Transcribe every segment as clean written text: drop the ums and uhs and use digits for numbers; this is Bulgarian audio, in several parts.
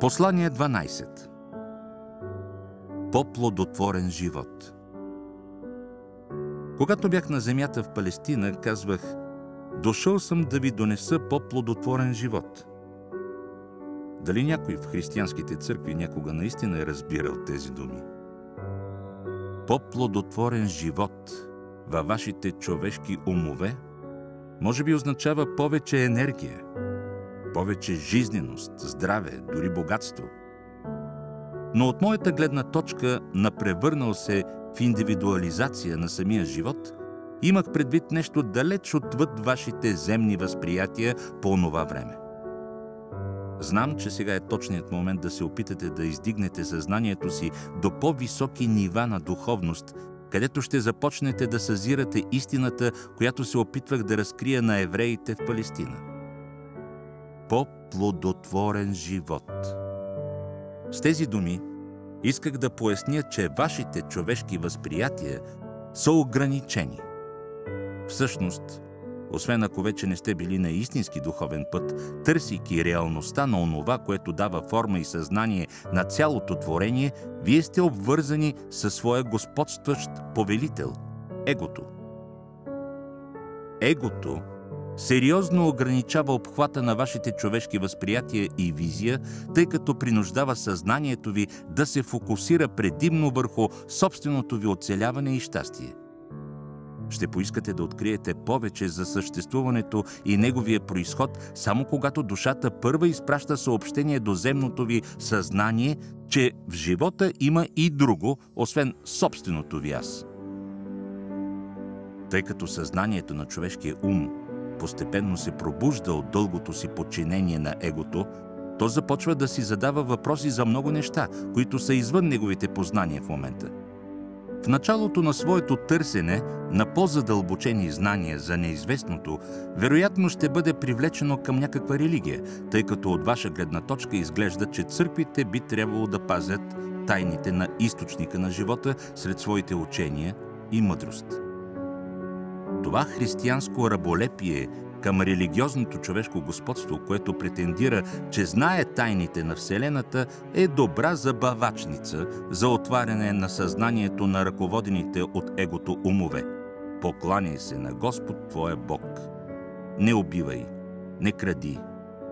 Послание 12. По-плодотворен живот. Когато бях на земята в Палестина, казвах: дошъл съм да ви донеса по-плодотворен живот. Дали някой в християнските църкви някога наистина е разбирал тези думи? По-плодотворен живот във вашите човешки умове може би означава повече енергия, повече жизненост, здраве, дори богатство. Но от моята гледна точка на превърнал се в индивидуализация на самия живот, имах предвид нещо далеч отвъд вашите земни възприятия по онова време. Знам, че сега е точният момент да се опитате да издигнете съзнанието си до по-високи нива на духовност, където ще започнете да съзирате истината, която се опитвах да разкрия на евреите в Палестина. По-плодотворен живот. С тези думи исках да поясня, че вашите човешки възприятия са ограничени. Всъщност, освен ако вече не сте били на истински духовен път, търсейки реалността на онова, което дава форма и съзнание на цялото творение, вие сте обвързани със своя господстващ повелител – егото. Егото сериозно ограничава обхвата на вашите човешки възприятия и визия, тъй като принуждава съзнанието ви да се фокусира предимно върху собственото ви оцеляване и щастие. Ще поискате да откриете повече за съществуването и неговия произход, само когато душата първа изпраща съобщение до земното ви съзнание, че в живота има и друго, освен собственото ви аз. Тъй като съзнанието на човешкия ум постепенно се пробужда от дългото си подчинение на егото, то започва да си задава въпроси за много неща, които са извън неговите познания в момента. В началото на своето търсене на по-задълбочени знания за неизвестното, вероятно ще бъде привлечено към някаква религия, тъй като от ваша гледна точка изглежда, че църквите би трябвало да пазят тайните на източника на живота сред своите учения и мъдрост. Това християнско раболепие към религиозното човешко господство, което претендира, че знае тайните на Вселената, е добра забавачница за отваряне на съзнанието на ръководените от егото умове. Покланяй се на Господ твоя Бог. Не убивай, не кради,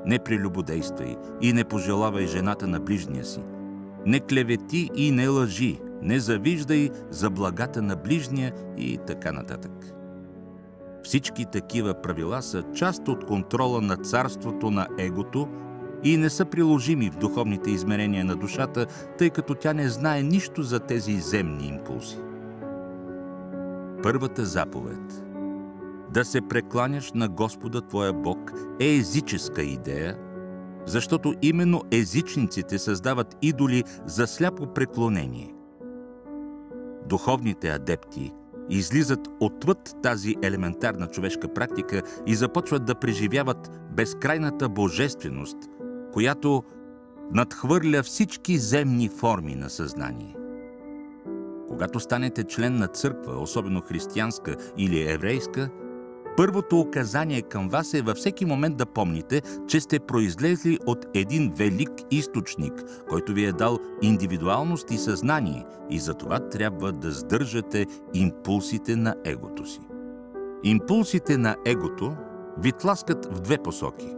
не прелюбодействай и не пожелавай жената на ближния си. Не клевети и не лъжи, не завиждай за благата на ближния и така нататък. Всички такива правила са част от контрола на царството на егото и не са приложими в духовните измерения на душата, тъй като тя не знае нищо за тези земни импулси. Първата заповед – да се прекланяш на Господа твоя Бог е езическа идея, защото именно езичниците създават идоли за сляпо преклонение. Духовните адепти излизат отвъд тази елементарна човешка практика и започват да преживяват безкрайната божественост, която надхвърля всички земни форми на съзнание. Когато станете член на църква, особено християнска или еврейска, първото указание към вас е във всеки момент да помните, че сте произлезли от един велик източник, който ви е дал индивидуалност и съзнание, и затова трябва да сдържате импулсите на егото си. Импулсите на егото ви тласкат в две посоки.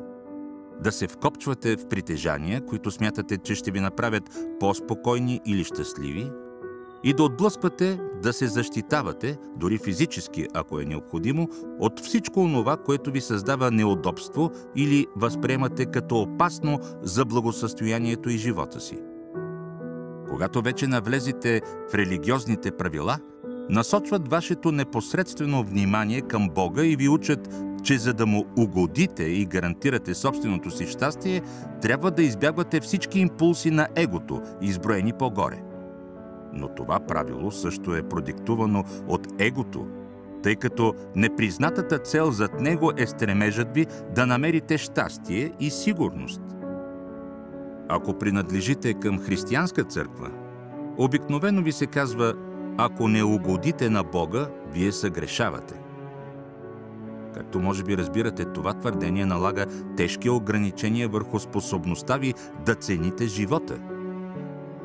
Да се вкопчвате в притежания, които смятате, че ще ви направят по-спокойни или щастливи, и да отблъсквате, да се защитавате, дори физически, ако е необходимо, от всичко онова, което ви създава неудобство или възприемате като опасно за благосъстоянието и живота си. Когато вече навлезете в религиозните правила, насочват вашето непосредствено внимание към Бога и ви учат, че за да му угодите и гарантирате собственото си щастие, трябва да избягвате всички импулси на егото, изброени по-горе. Но това правило също е продиктувано от егото, тъй като непризнатата цел зад него е стремежът ви да намерите щастие и сигурност. Ако принадлежите към християнска църква, обикновено ви се казва: ако не угодите на Бога, вие съгрешавате. Както може би разбирате, това твърдение налага тежки ограничения върху способността ви да цените живота.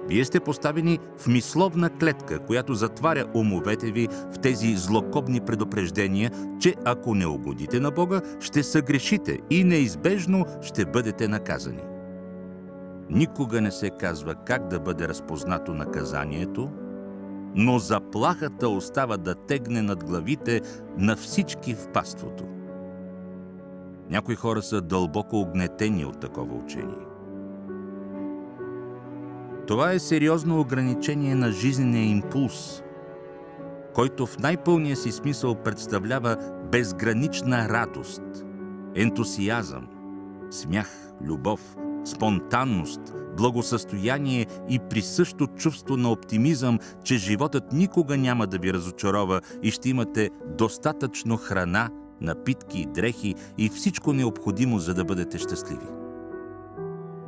Вие сте поставени в мисловна клетка, която затваря умовете ви в тези злокобни предупреждения, че ако не угодите на Бога, ще съгрешите и неизбежно ще бъдете наказани. Никога не се казва как да бъде разпознато наказанието, но заплахата остава да тегне над главите на всички в паството. Някои хора са дълбоко огнетени от такова учение. Това е сериозно ограничение на жизнения импулс, който в най-пълния си смисъл представлява безгранична радост, ентусиазъм, смях, любов, спонтанност, благосъстояние и присъщо чувство на оптимизъм, че животът никога няма да ви разочарова и ще имате достатъчно храна, напитки, дрехи и всичко необходимо, за да бъдете щастливи.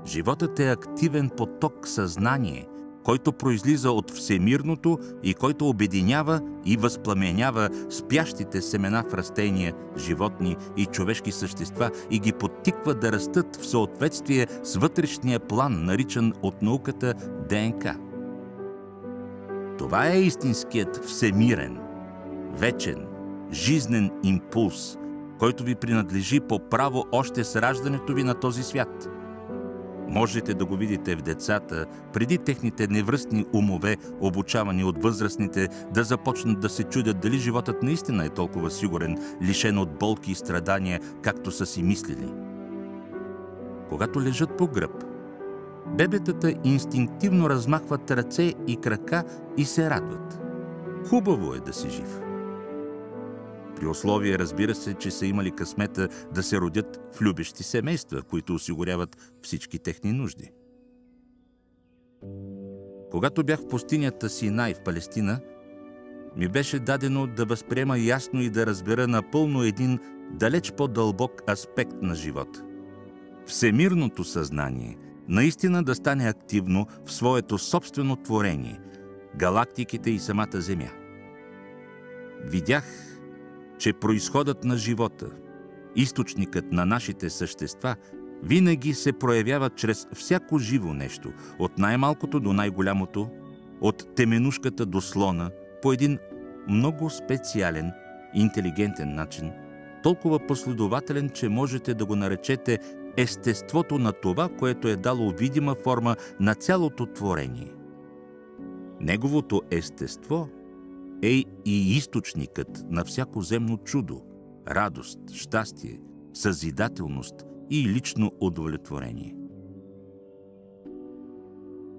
Животът е активен поток съзнание, който произлиза от всемирното и който обединява и възпламенява спящите семена в растения, животни и човешки същества и ги подтиква да растат в съответствие с вътрешния план, наричан от науката ДНК. Това е истинският всемирен, вечен, жизнен импулс, който ви принадлежи по право още с раждането ви на този свят. Можете да го видите в децата, преди техните невръстни умове, обучавани от възрастните, да започнат да се чудят дали животът наистина е толкова сигурен, лишен от болки и страдания, както са си мислили. Когато лежат по гръб, бебетата инстинктивно размахват ръце и крака и се радват. Хубаво е да си жив. При условие, разбира се, че са имали късмета да се родят в любещи семейства, които осигуряват всички техни нужди. Когато бях в пустинята Синай в Палестина, ми беше дадено да възприема ясно и да разбера напълно един далеч по-дълбок аспект на живота. Всемирното съзнание наистина да стане активно в своето собствено творение, галактиките и самата Земя. Видях, че произходът на живота, източникът на нашите същества, винаги се проявява чрез всяко живо нещо, от най-малкото до най-голямото, от теменушката до слона, по един много специален, интелигентен начин, толкова последователен, че можете да го наречете естеството на това, което е дало видима форма на цялото творение. Неговото естество е и източникът на всяко земно чудо, радост, щастие, съзидателност и лично удовлетворение.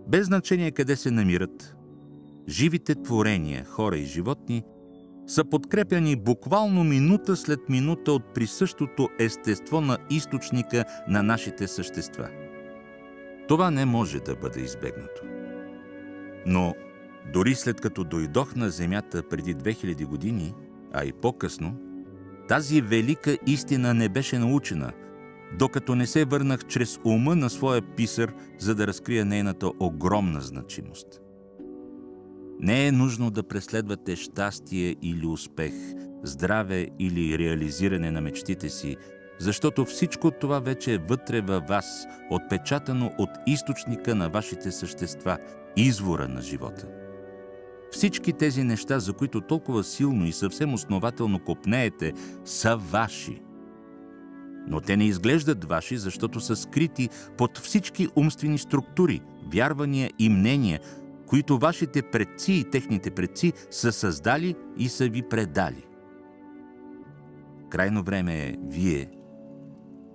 Без значение къде се намират, живите творения, хора и животни, са подкрепяни буквално минута след минута от присъщото естество на източника на нашите същества. Това не може да бъде избегнато. Но дори след като дойдох на Земята преди 2000 години, а и по-късно, тази велика истина не беше научена, докато не се върнах чрез ума на своя писар, за да разкрия нейната огромна значимост. Не е нужно да преследвате щастие или успех, здраве или реализиране на мечтите си, защото всичко това вече е вътре във вас, отпечатано от източника на вашите същества, извора на живота. Всички тези неща, за които толкова силно и съвсем основателно копнеете, са ваши. Но те не изглеждат ваши, защото са скрити под всички умствени структури, вярвания и мнения, които вашите предци и техните предци са създали и са ви предали. Крайно време е вие,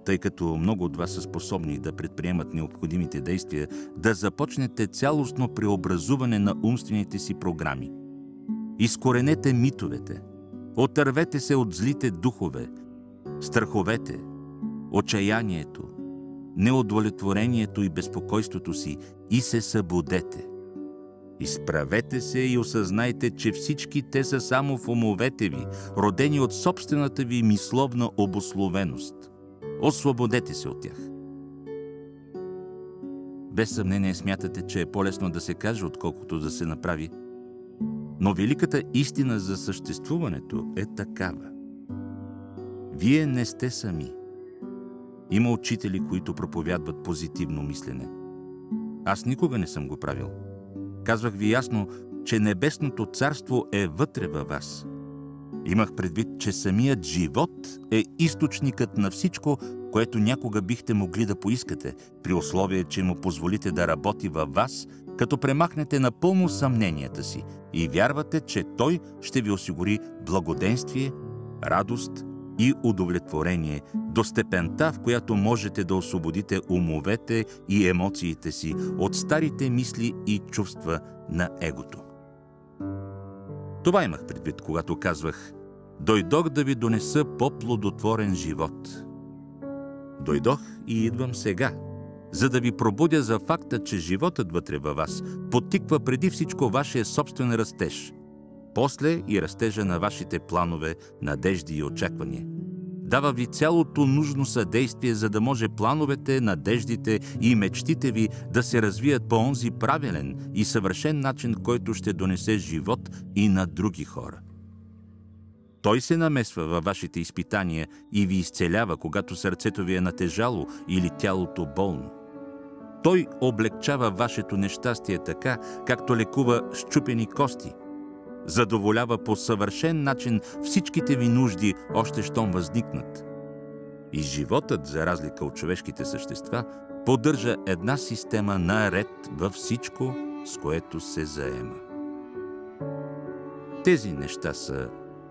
тъй като много от вас са способни да предприемат необходимите действия, да започнете цялостно преобразуване на умствените си програми. Изкоренете митовете, отървете се от злите духове, страховете, отчаянието, неудовлетворението и безпокойството си и се събудете. Изправете се и осъзнайте, че всички те са само в умовете ви, родени от собствената ви мисловна обусловеност. Освободете се от тях. Без съмнение смятате, че е по-лесно да се каже, отколкото да се направи. Но великата истина за съществуването е такава. Вие не сте сами. Има учители, които проповядват позитивно мислене. Аз никога не съм го правил. Казвах ви ясно, че небесното царство е вътре във вас. Имах предвид, че самият живот е източникът на всичко, което някога бихте могли да поискате, при условие, че му позволите да работи във вас, като премахнете напълно съмненията си и вярвате, че той ще ви осигури благоденствие, радост и удовлетворение до степента, в която можете да освободите умовете и емоциите си от старите мисли и чувства на егото. Това имах предвид, когато казвах: дойдох да ви донеса по-плодотворен живот. Дойдох и идвам сега, за да ви пробудя за факта, че животът вътре във вас подтиква преди всичко вашия собствен растеж, после и растежа на вашите планове, надежди и очаквания. Дава ви цялото нужно съдействие, за да може плановете, надеждите и мечтите ви да се развият по онзи правилен и съвършен начин, който ще донесе живот и на други хора. Той се намесва във вашите изпитания и ви изцелява, когато сърцето ви е натежало или тялото болно. Той облегчава вашето нещастие така, както лекува счупени кости. Задоволява по съвършен начин всичките ви нужди, още щом възникнат. И животът, за разлика от човешките същества, поддържа една система на ред във всичко, с което се заема. Тези неща са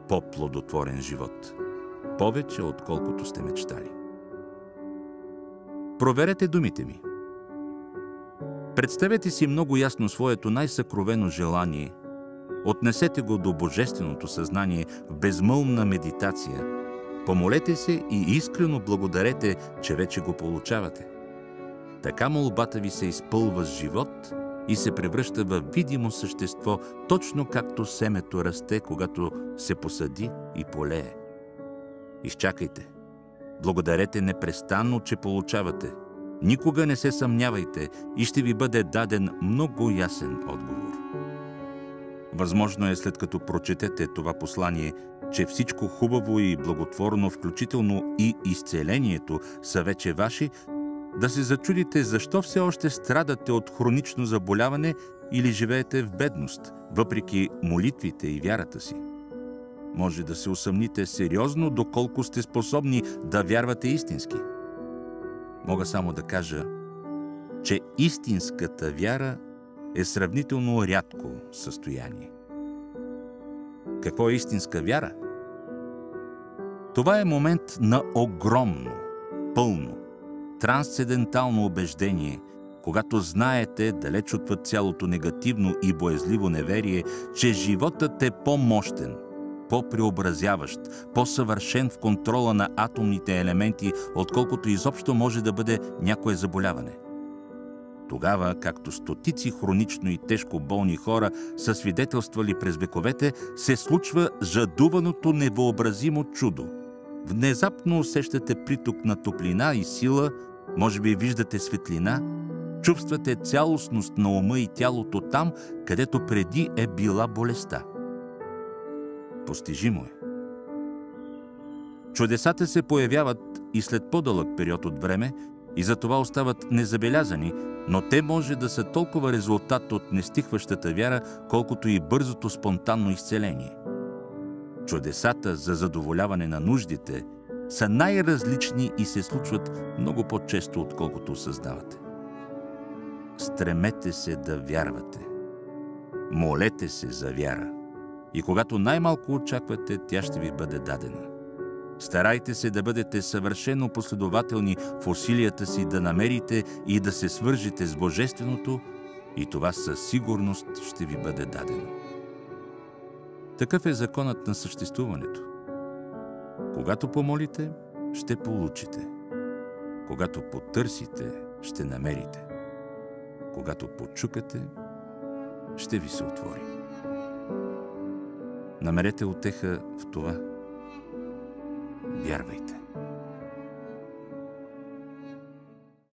по-плодотворен живот, повече отколкото сте мечтали. Проверете думите ми. Представете си много ясно своето най-съкровено желание, отнесете го до божественото съзнание в безмълвна медитация, помолете се и искрено благодарете, че вече го получавате. Така молбата ви се изпълва с живот и се превръща в видимо същество, точно както семето расте, когато се посади и полее. Изчакайте. Благодарете непрестанно, че получавате. Никога не се съмнявайте и ще ви бъде даден много ясен отговор. Възможно е, след като прочетете това послание, че всичко хубаво и благотворно, включително и изцелението, са вече ваши, да се зачудите защо все още страдате от хронично заболяване или живеете в бедност, въпреки молитвите и вярата си. Може да се усъмните сериозно, доколко сте способни да вярвате истински. Мога само да кажа, че истинската вяра е сравнително рядко състояние. Какво е истинска вяра? Това е момент на огромно, пълно, трансцендентално убеждение, когато знаете, далеч отвъд цялото негативно и боязливо неверие, че животът е по-мощен, по-преобразяващ, по-съвършен в контрола на атомните елементи, отколкото изобщо може да бъде някое заболяване. Тогава, както стотици хронично и тежко болни хора са свидетелствали през вековете, се случва жадуваното невъобразимо чудо. Внезапно усещате приток на топлина и сила, може би виждате светлина, чувствате цялостност на ума и тялото там, където преди е била болестта. Постижимо е. Чудесата се появяват и след по-дълъг период от време и затова остават незабелязани, но те може да са толкова резултат от нестихващата вяра, колкото и бързото спонтанно изцеление. Чудесата за задоволяване на нуждите са най-различни и се случват много по-често, отколкото осъзнавате. Стремете се да вярвате. Молете се за вяра. И когато най-малко очаквате, тя ще ви бъде дадена. Старайте се да бъдете съвършено последователни в усилията си да намерите и да се свържете с Божественото, и това със сигурност ще ви бъде дадено. Такъв е законът на съществуването. Когато помолите, ще получите. Когато потърсите, ще намерите. Когато почукате, ще ви се отвори. Намерете утеха в това. Вярвайте.